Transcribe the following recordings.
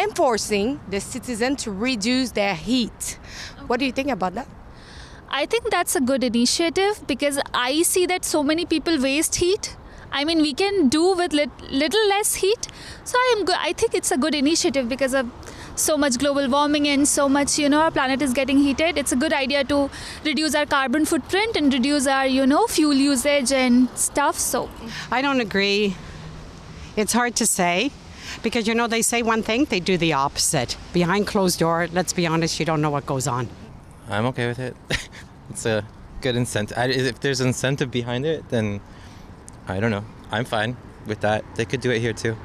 enforcing the citizens to reduce their heat. What do you think about that? I think that's a good initiative because I see that so many people waste heat. I mean, we can do with little less heat. So I think it's a good initiative because of so much global warming and so much, our planet is getting heated. It's a good idea to reduce our carbon footprint and reduce our, fuel usage and stuff. So I don't agree. It's hard to say because, they say one thing, they do the opposite. Behind closed door, let's be honest, you don't know what goes on. I'm okay with it. It's a good incentive. If there's an incentive behind it, then I don't know. I'm fine with that. They could do it here too.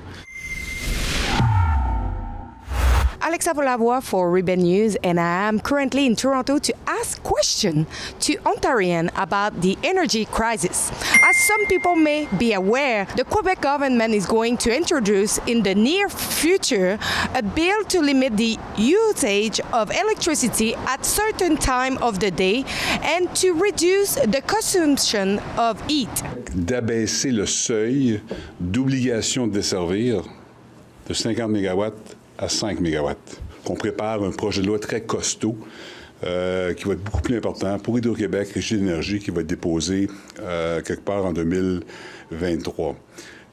Alexa Volavois for Ribbon News, and I am currently in Toronto to ask questions to Ontarians about the energy crisis. As some people may be aware, the Quebec government is going to introduce in the near future a bill to limit the usage of electricity at certain time of the day and to reduce the consumption of heat. D'abaisser le seuil d'obligation de desservir de 50 MW à 5 MW. On prépare un projet de loi très costaud qui va être beaucoup plus important pour Hydro-Québec, Régie d'énergie, qui va être déposé quelque part en 2023.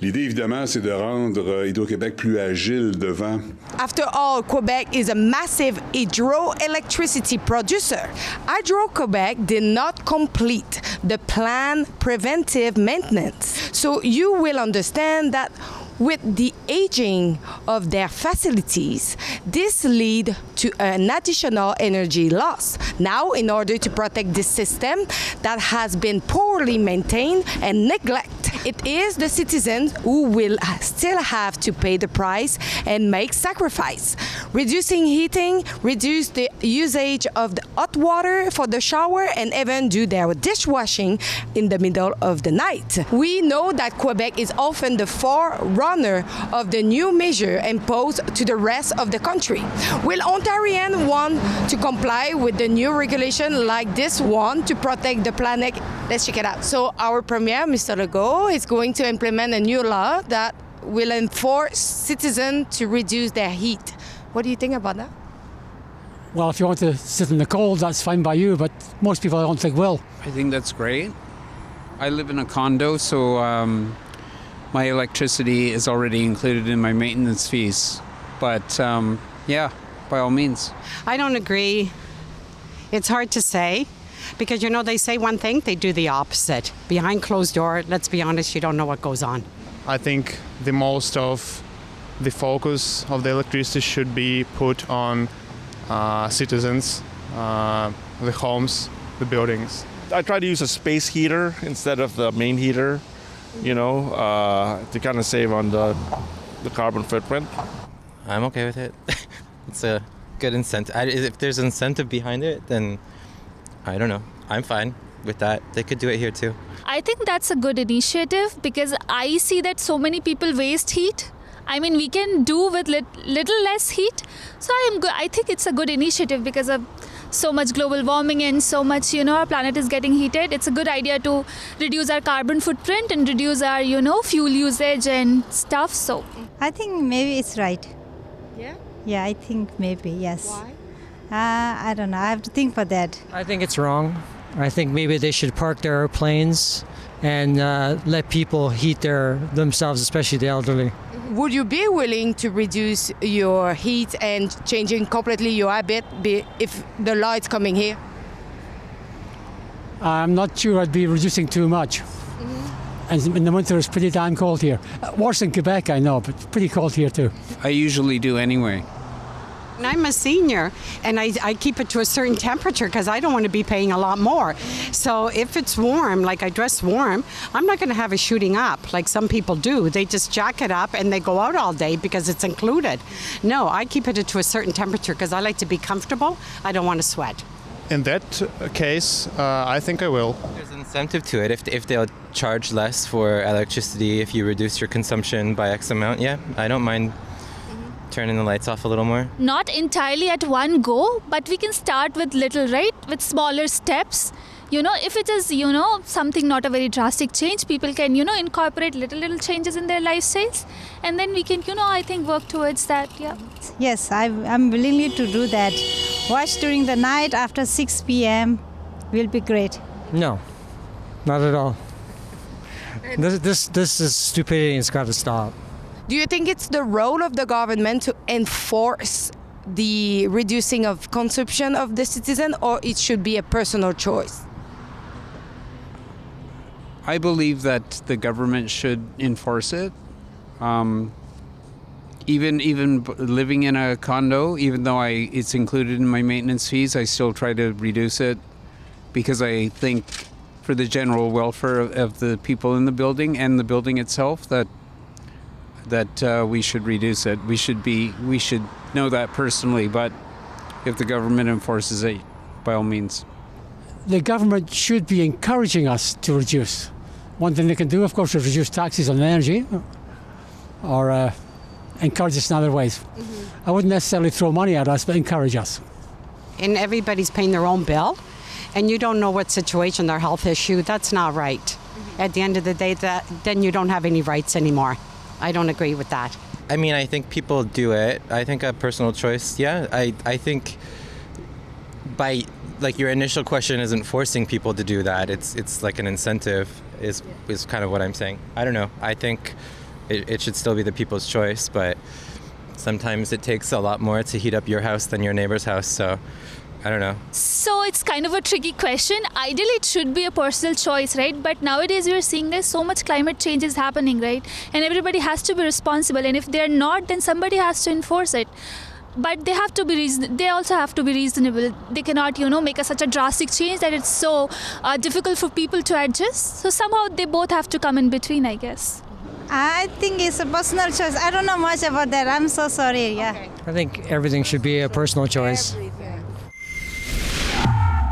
L'idée, évidemment, c'est de rendre Hydro-Québec plus agile devant. After all, Quebec is a massive hydroelectricity producer. Hydro-Quebec did not complete the planned preventive maintenance. So you will understand that with the aging of their facilities, this leads to an additional energy loss. Now, in order to protect this system that has been poorly maintained and neglected, it is the citizens who will still have to pay the price and make sacrifice. Reducing heating, reduce the usage of the hot water for the shower, and even do their dishwashing in the middle of the night. We know that Quebec is often the forerunner of the new measure imposed to the rest of the country. Will Ontarians want to comply with the new regulation like this one to protect the planet? Let's check it out. So our Premier, Mr. Legault, is going to implement a new law that will enforce citizens to reduce their heat. What do you think about that? Well, if you want to sit in the cold, that's fine by you, but most people I don't think will. I think that's great. I live in a condo, so my electricity is already included in my maintenance fees. But yeah, by all means. I don't agree. It's hard to say because, they say one thing, they do the opposite. Behind closed door, let's be honest, you don't know what goes on. I think the most of the focus of the electricity should be put on citizens, the homes, the buildings. I try to use a space heater instead of the main heater, to kind of save on the carbon footprint. I'm okay with it. It's a good incentive. If there's an incentive behind it, then I don't know. I'm fine with that. They could do it here too. I think that's a good initiative because I see that so many people waste heat. I mean, we can do with little less heat. So I think it's a good initiative because of so much global warming and so much, our planet is getting heated. It's a good idea to reduce our carbon footprint and reduce our, fuel usage and stuff. So I think maybe it's right. Yeah? Yeah, I think maybe, yes. Why? I don't know. I have to think for that. I think it's wrong. I think maybe they should park their airplanes and let people heat themselves, especially the elderly. Would you be willing to reduce your heat and changing completely your habit if the law is coming here? I'm not sure I'd be reducing too much. And in the winter it's pretty damn cold here. Worse than Quebec, I know, but pretty cold here too. I usually do anyway. And I'm a senior, and I keep it to a certain temperature because I don't want to be paying a lot more. So if it's warm, like I dress warm, I'm not going to have it shooting up like some people do. They just jack it up and they go out all day because it's included. No, I keep it to a certain temperature because I like to be comfortable. I don't want to sweat. In that case, I think I will. There's an incentive to it. If they'll charge less for electricity, if you reduce your consumption by X amount, yeah, I don't mind turning the lights off a little more. not entirely at one go, but we can start with little, right? With smaller steps. if it is, something not a very drastic change, people can, incorporate little changes in their lifestyles. And then we can, I think work towards that. Yeah. Yes, I'm willing to do that. Watch during the night after 6 p.m. will be great. No, not at all. This is stupidity and it's got to stop. Do you think it's the role of the government to enforce the reducing of consumption of the citizen, or it should be a personal choice? I believe that the government should enforce it. Even living in a condo, even though it's included in my maintenance fees, I still try to reduce it because I think for the general welfare of the people in the building and the building itself that we should reduce it. We should know that personally, but if the government enforces it, by all means. The government should be encouraging us to reduce. One thing they can do, of course, is reduce taxes on energy or encourage us in other ways. I wouldn't necessarily throw money at us, but encourage us. And everybody's paying their own bill, and you don't know what situation, their health issue, that's not right. At the end of the day, then you don't have any rights anymore. I don't agree with that. I mean, I think people do it. I think a personal choice, yeah. I think by, like, your initial question isn't forcing people to do that. It's like an incentive is kind of what I'm saying. I don't know. I think it should still be the people's choice, but sometimes it takes a lot more to heat up your house than your neighbor's house, so I don't know. So it's kind of a tricky question. Ideally, it should be a personal choice, right? But nowadays, we're seeing there's so much climate change is happening, right? And everybody has to be responsible. And if they're not, then somebody has to enforce it. But they have to be they also have to be reasonable. They cannot, make such a drastic change that it's so difficult for people to adjust. So somehow they both have to come in between, I guess. I think it's a personal choice. I don't know much about that. I'm so sorry. Yeah. I think everything should be a personal choice.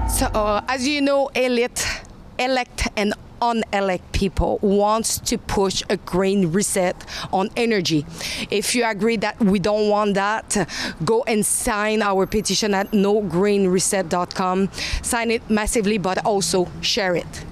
So, as you know, elect and unelect people wants to push a green reset on energy. If you agree that we don't want that, go and sign our petition at nogreenreset.com. Sign it massively, but also share it.